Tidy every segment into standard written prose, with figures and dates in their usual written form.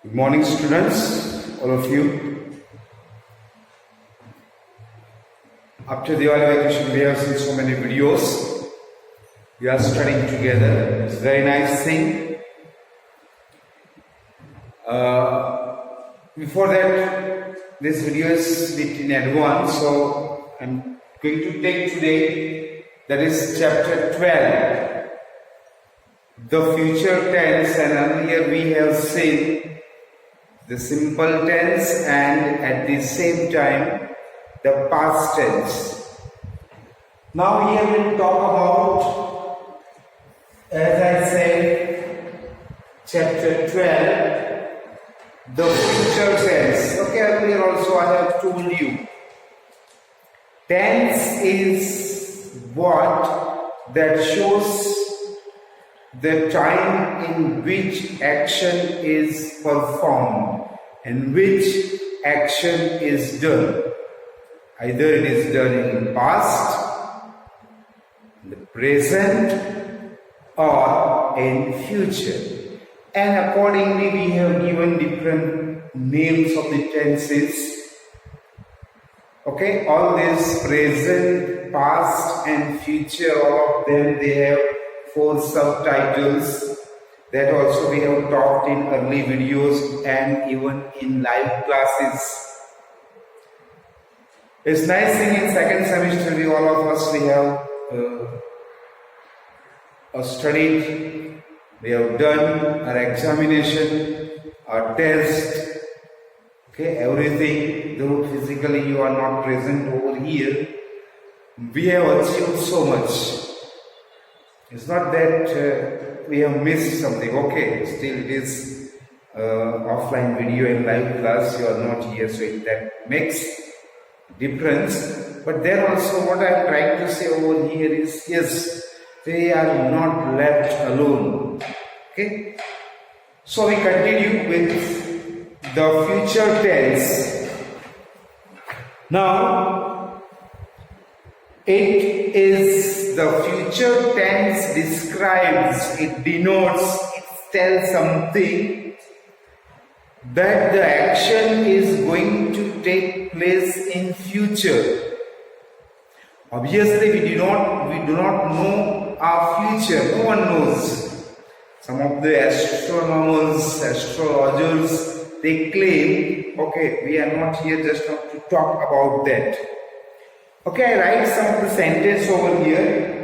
Good morning, students, all of you. After the Diwali vacation, we have seen so many videos. We are studying together. It's a very nice thing. Before that, this video is bit in advance, so I'm going to take today, that is chapter 12, the future tense, and earlier we have seen the simple tense and at the same time the past tense. Now here we'll talk about, as I said, chapter 12, the future tense. Okay, earlier also I have told you, tense is what that shows the time in which action is performed and which action is done. Either it is done in past, in the present, or in future. And accordingly we have given different names of the tenses. Okay, all this present, past and future, all of them, they have 4 subtitles that also we have talked in early videos and even in live classes. It's nice thing in second semester we all of us we have studied, we have done our examination, our test, okay, everything. Though physically you are not present over here, we have achieved so much. It's not that we have missed something. Okay, still it is offline video and live class. You are not here, so that makes difference. But then also what I am trying to say over here is, yes, they are not left alone. Okay. So we continue with the future tense. Now, it is the future tense describes, it denotes, it tells something that the action is going to take place in future. Obviously we do not know our future. No one knows. Some of the astronomers, astrologers, they claim, okay, we are not here just to talk about that. Okay, I write some of the sentence over here.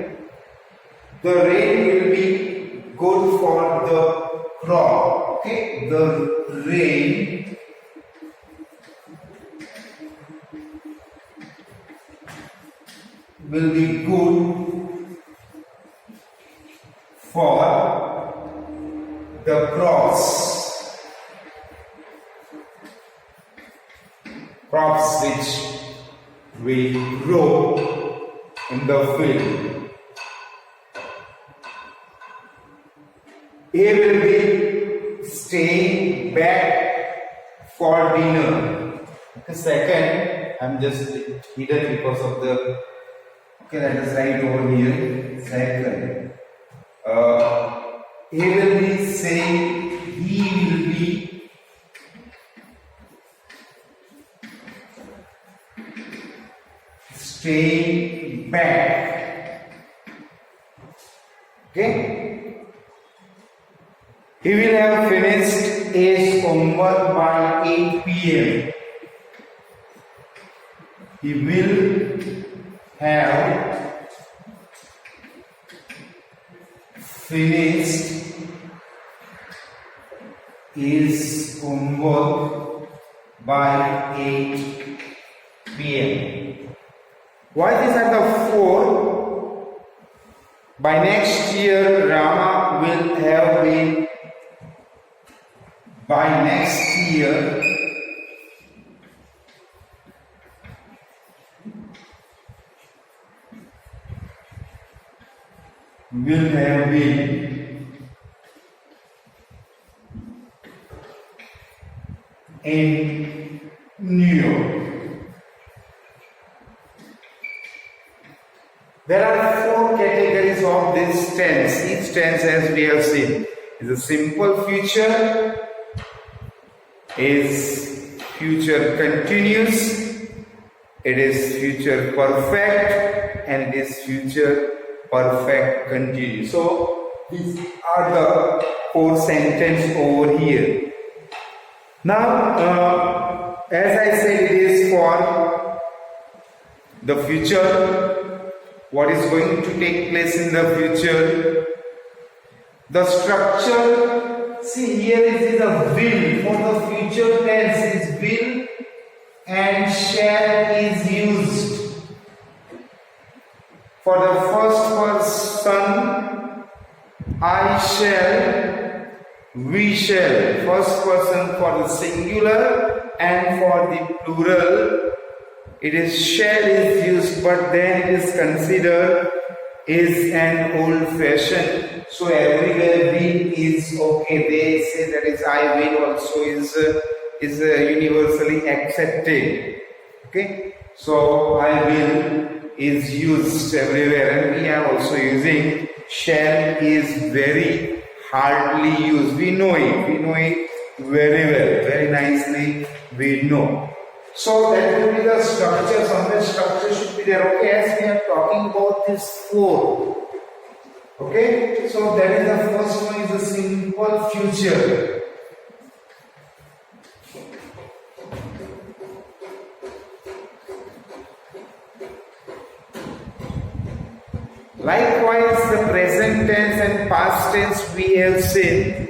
The rain will be good for the crop. Okay, the rain will be good for the crops. Crops which we grow in the field. He will be staying back for dinner. The second, I'm just hidden because of the. Okay, let us write over here. Second, he will be saying he will be staying back. Okay. He will have finished his homework by 8 p.m. He will have finished his homework by 8 p.m. Why these are the 4? By next year, Rama will have been. By next year, will have been in New York. There are 4 categories of this tense. Each tense, as we have seen, is a simple future, is future continuous, it is future perfect, and it is future perfect continuous. So these are the 4 sentences over here. Now, as I said, it is for the future, what is going to take place in the future. The structure, see here is a will. For the future tense is will and shall is used. For the first person, I shall, we shall. First person for the singular, and for the plural it is shall is used, but then it is considered is an old fashion. So everywhere will is okay. They say that is I will also is universally accepted. Okay, so I will is used everywhere, and we are also using shall is very hardly used. We know it very well, very nicely we know. So that will be the structure. Somewhere structure should be there. Okay, as we are talking about this 4. Okay, so that is the first one, is a simple future. Likewise, the present tense and past tense we have seen.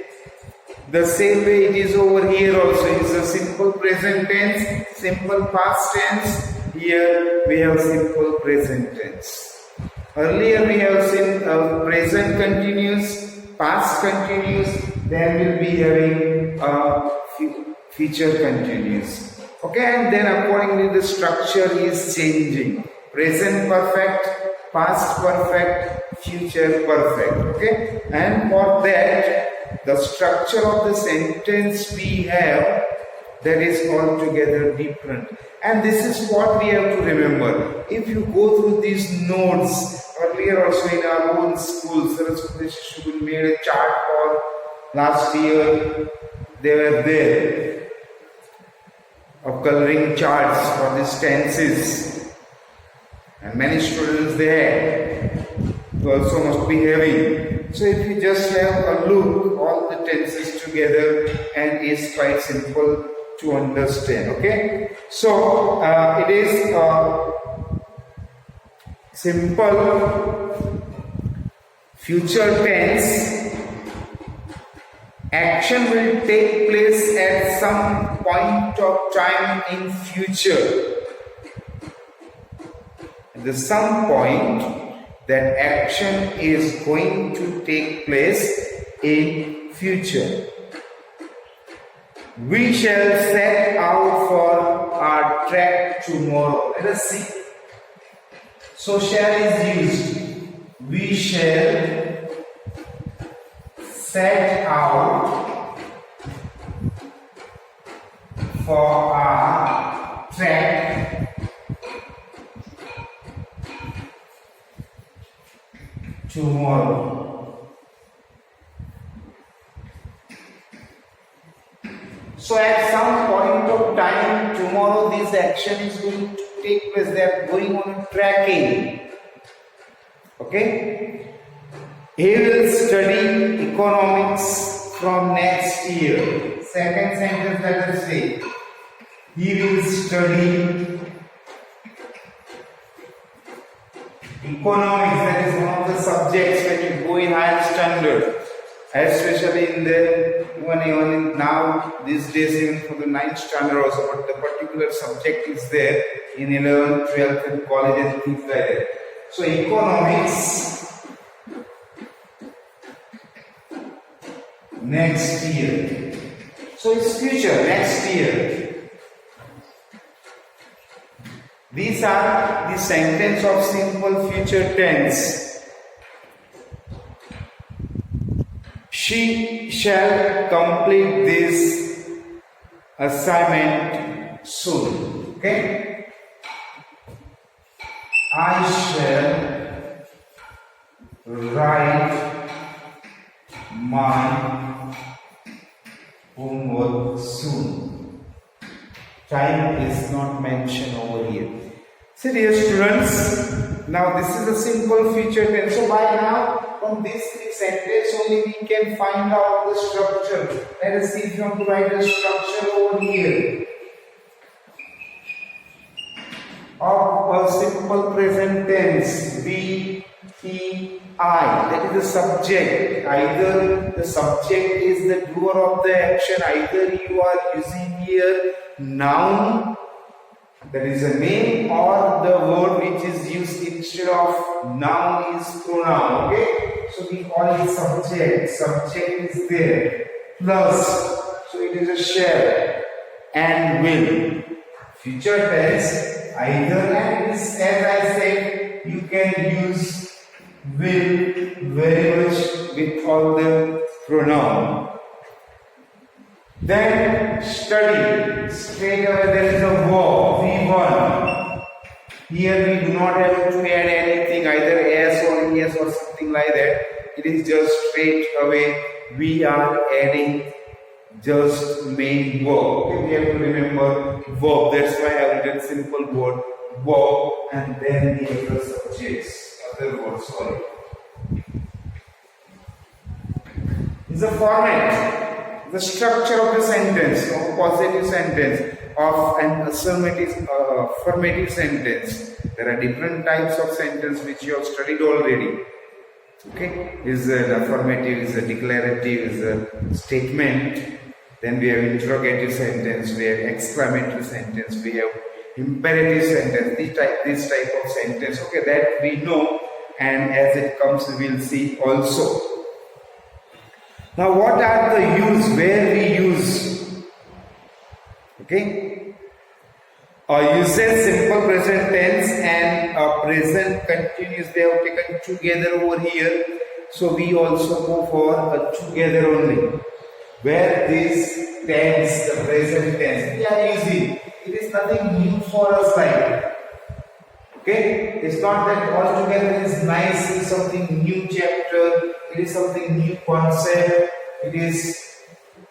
The same way it is over here also. It is a simple present tense, simple past tense. Here we have simple present tense. Earlier we have seen present continuous, past continuous. Then we'll be having future continuous. Okay, and then accordingly the structure is changing. Present perfect, past perfect, future perfect. Okay, and for that, the structure of the sentence we have, that is altogether different. And this is what we have to remember. If you go through these notes, earlier also in our own schools, Saraswati Shishubin made a chart for last year. They were there of coloring charts for these tenses. And many students there also must be having. So if you just have a look, all the tenses together, and it's quite simple to understand. Okay, so it is simple future tense. Action will take place at some point of time in future. At the some point, that action is going to take place in future. We shall set out for our trek tomorrow. Let us see. So shall is used. We shall set out for our trek tomorrow. So at some point of time tomorrow, this action is going to take place. They are going on a trekking. Okay? He will study economics from next year. Second sentence, let us say. He will study economics. That is one of the subjects when you go in higher standard. Especially in the even in now these days, even for the 9th standard also, but the particular subject is there in 11th, 12th and college and things like that. So economics next year. So it's future, next year. These are the sentence of simple future tense. She shall complete this assignment soon. Okay? I shall write my homework soon. time is not mentioned over here. So dear students, now this is a simple future tense. So by now, from these three sentences only we can find out the structure. Let us see if you want to write a structure over here of a simple present tense. Be, he, I. That is the subject. Either the subject is the doer of the action, either you are using here noun, that is a name, or the word which is used instead of noun is pronoun. Okay, so we call it subject. Subject is there plus, so it is a shall and will. Future tense either, and this, as I said, you can use will very much with all the pronoun. Then study. Straight away there is a verb, V1. Here we do not have to add anything, either S or ES or something like that. It is just straight away we are adding just main verb. Okay, we have to remember verb. That's why I have written simple word verb and then the other subjects, other words. Sorry. Is a format, the structure of the sentence, of a positive sentence, of an affirmative sentence. There are different types of sentence which you have studied already. Okay, is an affirmative, is a declarative, is a statement. Then we have interrogative sentence, we have exclamatory sentence, we have imperative sentence. This type of sentence. Okay, that we know, and as it comes, we will see also. Now, what are the use? Where we use? Okay. Uses simple present tense and present continuous. They have taken together over here. So we also go for a together only. Where this tense, the present tense, we are using. It is nothing new for us, like. Okay. It's not that all together is nice. It's something new chapter. It is something new concept. It is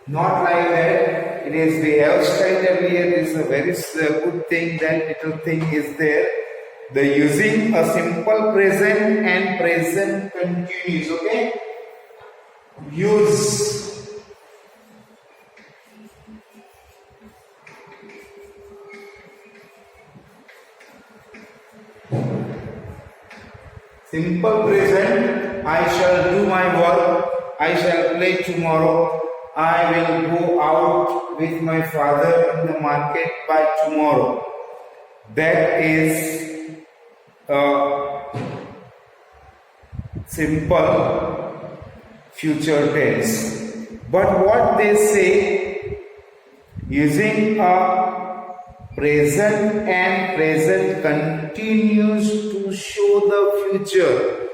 not like that. It is, we have studied earlier. It is a very good thing. That little thing is there. The using a simple present and present continuous. Okay. Use. Simple present, I shall do my work, I shall play tomorrow, I will go out with my father in the market by tomorrow. That is simple future tense. But what they say, using a present and present continuous to show the future.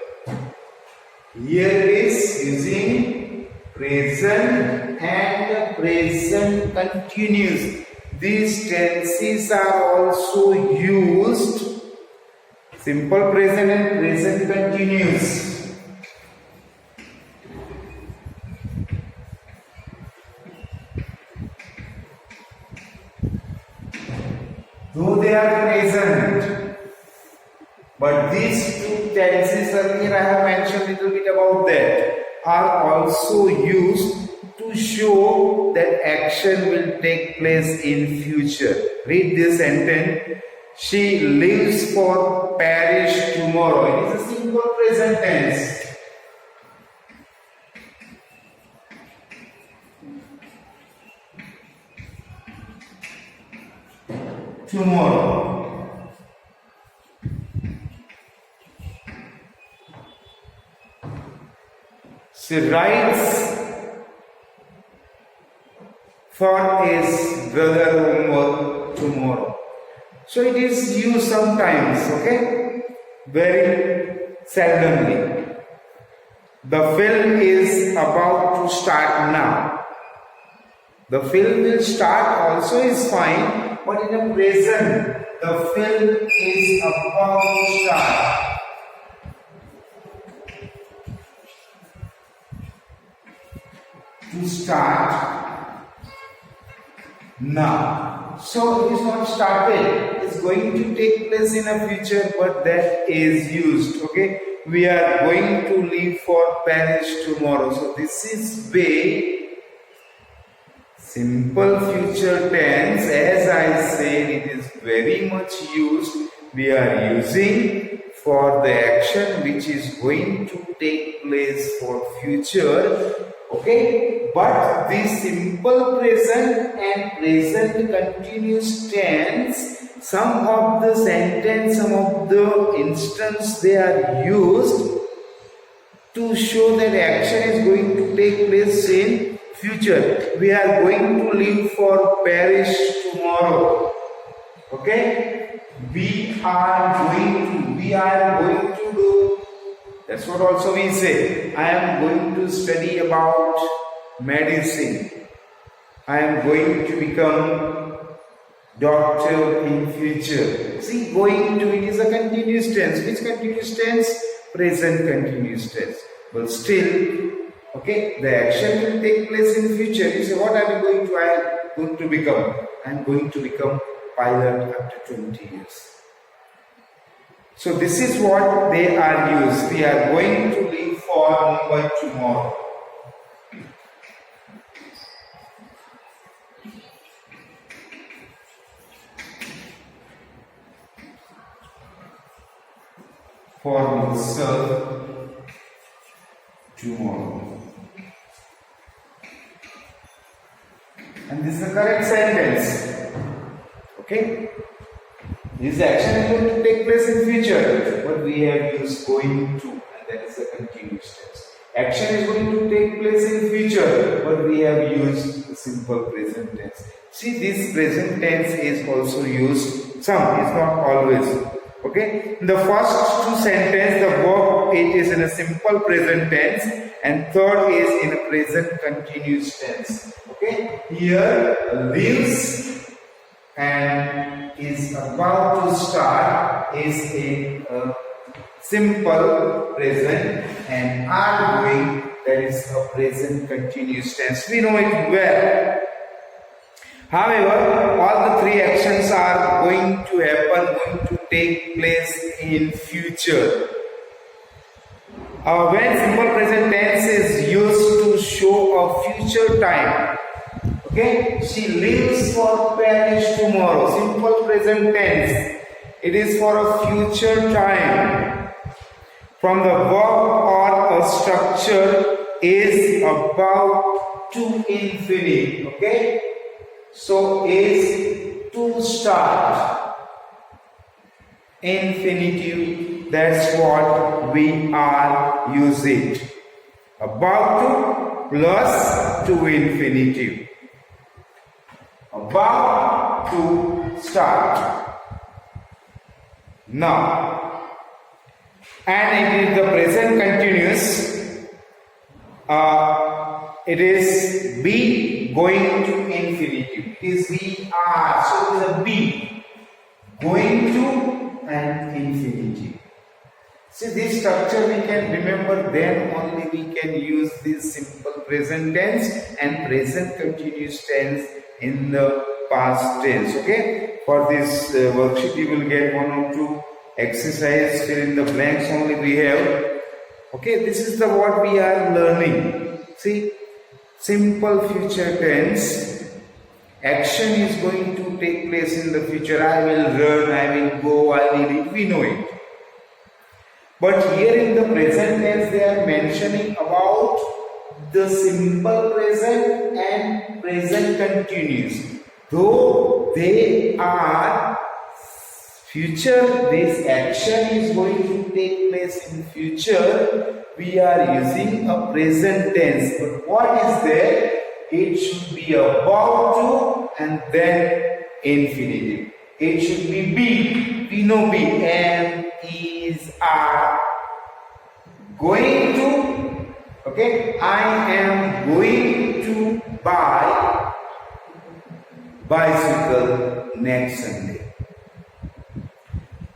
Here is using present and present continuous. These tenses are also used, simple present and present continuous. Though they are present, but these two tenses earlier I have mentioned a little bit about that, are also used to show that action will take place in future. Read this sentence. She leaves for Paris tomorrow. It is a simple present tense. Tomorrow. She writes for his brother homework tomorrow. So it is used sometimes, okay? Very seldomly. The film is about to start now. The film will start also is fine. But in the present, the film is about to start. To start now. So it is not started. It's going to take place in a future, but that is used. Okay. We are going to leave for Paris tomorrow. So this is way simple future tense. As I said, it is very much used. We are using for the action which is going to take place for future. Okay, but the simple present and present continuous tense, some of the sentence, some of the instance, they are used to show that action is going to take place in future. We are going to leave for Paris tomorrow. Okay, we are going to do. That's what also we say. I am going to study about medicine. I am going to become doctor in future. See, going to, it is a continuous tense. Which continuous tense? Present continuous tense. But still, okay, the action will take place in future. You say, what am I going to? I am going to become. I am going to become pilot after 20 years. So this is what they are used. We are going to leave for Mumbai tomorrow. For myself tomorrow. And this is the correct sentence. Okay? This action is going to take place in future, but we have used going to, and that is a continuous tense. Action is going to take place in future, but we have used the simple present tense. See, this present tense is also used, some, is not always. Okay, in the first two sentences, the verb it is in a simple present tense, and third is in a present continuous tense. Okay, here lives and is about to start is in a simple present, and are going, that is a present continuous tense. We know it well. However, all the three actions are going to happen, going to take place in future. When simple present tense is used to show a future time, okay, she leaves for Paris tomorrow. Simple present tense, it is for a future time. From the verb or a structure is about to infinite. Okay. So is to start, infinitive, that's what we are using. About to plus to infinitive. About to start. Now, and it is the present continuous. It is be going to infinitive. It is we are. So it is a be going to and infinitive. See, this structure we can remember, then only we can use this simple present tense and present continuous tense in the past tense. Okay. For this worksheet, you will get one or two exercises. Fill in the blanks only we have. Okay. This is the what we are learning. See. Simple future tense, action is going to take place in the future. I will run, I will go, I will eat, we know it. But here in the present tense, they are mentioning about the simple present and present continuous. Though they are future, this action is going to take place in future. We are using a present tense, but what is there? It should be about to and then infinitive. It should be be. We know be. Am, is, are. Going to. Okay. I am going to buy bicycle next Sunday.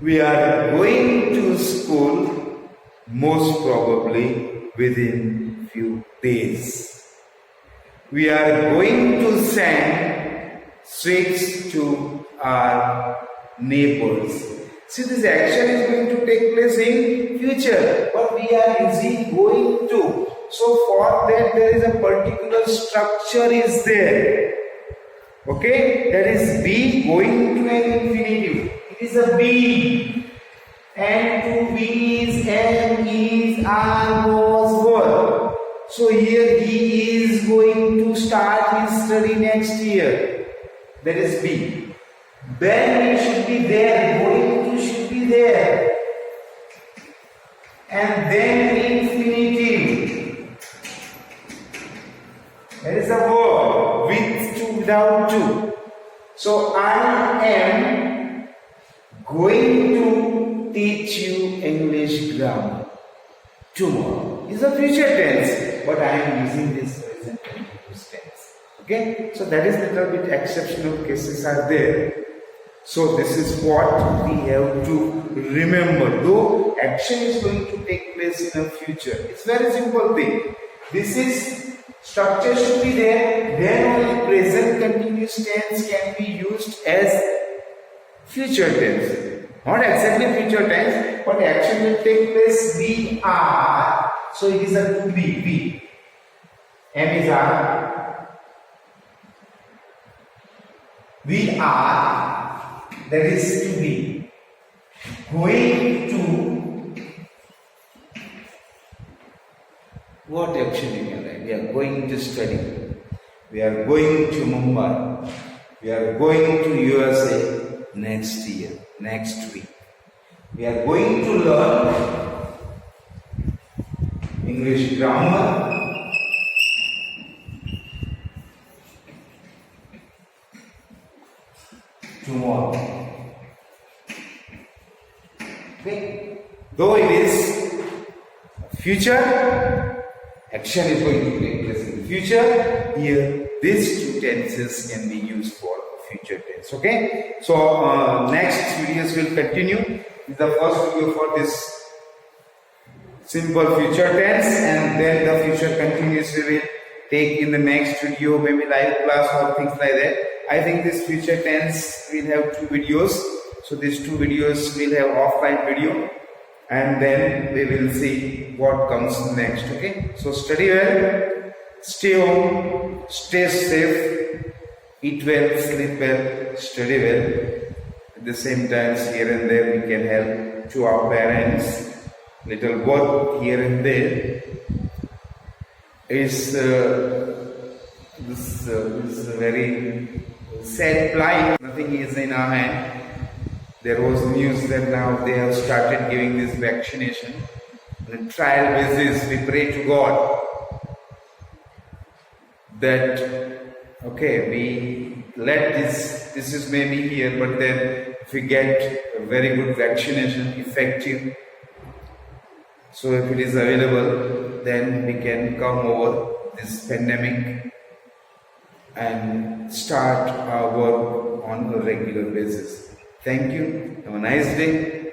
We are going to school most probably within few days. We are going to send switch to our neighbors. See, this action is going to take place in future, but we are using going to. So for that there is a particular structure is there. Okay, that is be going to an infinitive. It is a be. And to be is, am, is, are, was, were. So here he is going to start his study next year. That is be. Then it should be there. Going to should be there. And then infinitive. That is a verb with to, without to. So I am going to teach you English grammar tomorrow. It's a future tense, but I am using this present continuous tense. Okay, so that is little bit exceptional cases are there. So this is what we have to remember. Though action is going to take place in the future, it's very simple thing. This is structure should be there. Then only present continuous tense can be used as future tense. Not exactly future tense, but action will take place. We are. So it is a to be. We. M is are. We are. That is to be. Going to. What action in your life? We are going to study. We are going to Mumbai. We are going to USA next year, next week. We are going to learn English grammar. Tomorrow. Okay. Though it is future, action is going to take place in the future. Here, these two tenses can be used for future tense. Okay. So next videos will continue. This is the first video for this simple future tense, and then the future continuous we will take in the next video, maybe live class or things like that. I think this future tense will have 2 videos. So these 2 videos will have offline video, and then we will see what comes next. Okay, so study well, stay home, stay safe, eat well, sleep well, study well. At the same time, here and there we can help to our parents. Little work here and there is this very sad plight. Nothing is in our hand. There was news that now they have started giving this vaccination on a trial basis. We pray to God that okay, we let this is maybe here, but then if we get a very good vaccination, effective, so if it is available, then we can come over this pandemic and start our work on a regular basis. Thank you. Have a nice day.